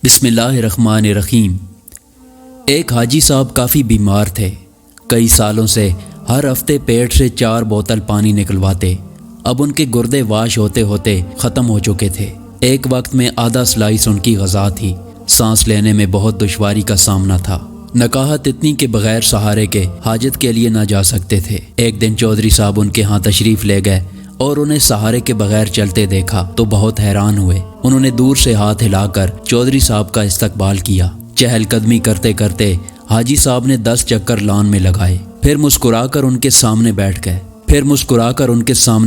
بسم اللہ الرحمن الرحیم۔ ایک حاجی صاحب کافی بیمار تھے۔ کئی سالوں سے ہر ہفتے پیٹ سے 4 بوتل پانی نکلواتے۔ اب ان کے گردے واش ہوتے ہوتے ختم ہو چکے تھے۔ ایک وقت میں آدھا سلائس ان کی غذا تھی۔ سانس لینے میں بہت دشواری کا سامنا تھا۔ نکاہت اتنی کہ بغیر سہارے کے حاجت کے لیے نہ جا سکتے تھے۔ ایک دن چودھری صاحب ان کے ہاں تشریف لے گئے اور انہیں سہارے کے بغیر چلتے دیکھا تو بہت حیران ہوئے۔ انہوں نے دور سے ہاتھ ہلا کر چودھری صاحب کا استقبال کیا۔ چہل قدمی کرتے کرتے حاجی صاحب نے 10 چکر لان میں لگائے، پھر مسکرا کر ان کے سامنے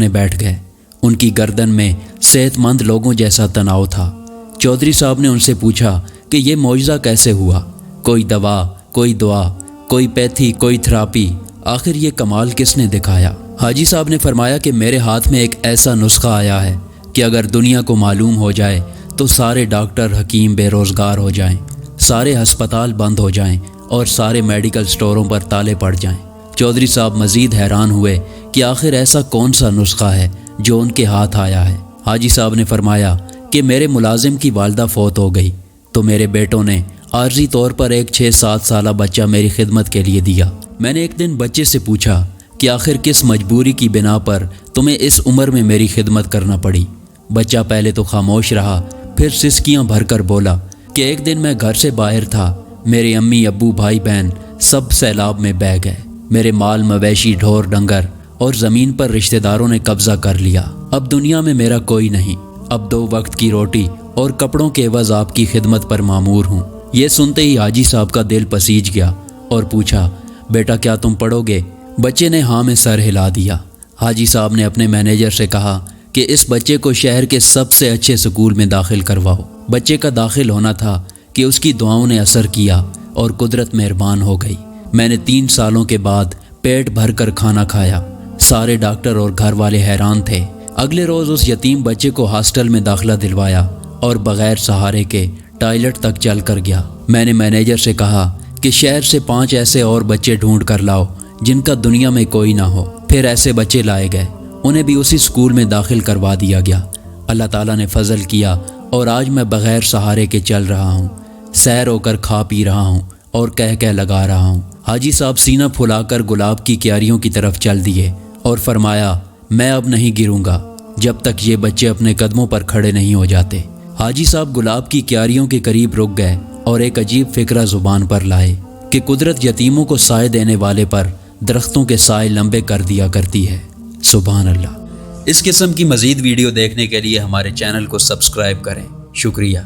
بیٹھ گئے۔ ان کی گردن میں صحت مند لوگوں جیسا تناؤ تھا۔ چودھری صاحب نے ان سے پوچھا کہ یہ معجزہ کیسے ہوا؟ کوئی دوا، کوئی دعا، کوئی پیتھی، کوئی تھراپی، آخر یہ کمال کس نے دکھایا؟ حاجی صاحب نے فرمایا کہ میرے ہاتھ میں ایک ایسا نسخہ آیا ہے کہ اگر دنیا کو معلوم ہو جائے تو سارے ڈاکٹر حکیم بے روزگار ہو جائیں، سارے ہسپتال بند ہو جائیں اور سارے میڈیکل سٹوروں پر تالے پڑ جائیں۔ چودھری صاحب مزید حیران ہوئے کہ آخر ایسا کون سا نسخہ ہے جو ان کے ہاتھ آیا ہے۔ حاجی صاحب نے فرمایا کہ میرے ملازم کی والدہ فوت ہو گئی تو میرے بیٹوں نے عارضی طور پر ایک 6-7 سالہ بچہ میری خدمت کے لیے دیا۔ میں نے ایک دن بچے سے پوچھا کہ آخر کس مجبوری کی بنا پر تمہیں اس عمر میں میری خدمت کرنا پڑی؟ بچہ پہلے تو خاموش رہا، پھر سسکیاں بھر کر بولا کہ ایک دن میں گھر سے باہر تھا، میرے امی ابو بھائی بہن سب سیلاب میں بہہ گئے، میرے مال مویشی ڈھور ڈنگر اور زمین پر رشتہ داروں نے قبضہ کر لیا۔ اب دنیا میں میرا کوئی نہیں، اب 2 وقت کی روٹی اور کپڑوں کے عوض آپ کی خدمت پر مامور ہوں۔ یہ سنتے ہی حاجی صاحب کا دل پسیج گیا اور پوچھا، بیٹا کیا تم پڑھو گے؟ بچے نے ہاں میں سر ہلا دیا۔ حاجی صاحب نے اپنے مینیجر سے کہا کہ اس بچے کو شہر کے سب سے اچھے سکول میں داخل کرواؤ۔ بچے کا داخل ہونا تھا کہ اس کی دعاؤں نے اثر کیا اور قدرت مہربان ہو گئی۔ میں نے 3 سالوں کے بعد پیٹ بھر کر کھانا کھایا۔ سارے ڈاکٹر اور گھر والے حیران تھے۔ اگلے روز اس یتیم بچے کو ہاسٹل میں داخلہ دلوایا اور بغیر سہارے کے ٹائلٹ تک چل کر گیا۔ میں نے مینیجر سے کہا کہ شہر سے 5 ایسے اور بچے ڈھونڈ کر لاؤ جن کا دنیا میں کوئی نہ ہو۔ پھر ایسے بچے لائے گئے، انہیں بھی اسی سکول میں داخل کروا دیا گیا۔ اللہ تعالیٰ نے فضل کیا اور آج میں بغیر سہارے کے چل رہا ہوں، سیر ہو کر کھا پی رہا ہوں اور کہہ لگا رہا ہوں۔ حاجی صاحب سینہ پھلا کر گلاب کی کیاریوں کی طرف چل دیے اور فرمایا، میں اب نہیں گروں گا جب تک یہ بچے اپنے قدموں پر کھڑے نہیں ہو جاتے۔ حاجی صاحب گلاب کی کیاریوں کے قریب رک گئے اور ایک عجیب فکرہ زبان پر لائے کہ قدرت یتیموں کو سائے دینے والے پر درختوں کے سائے لمبے کر دیا کرتی ہے۔ سبحان اللہ۔ اس قسم کی مزید ویڈیو دیکھنے کے لیے ہمارے چینل کو سبسکرائب کریں۔ شکریہ۔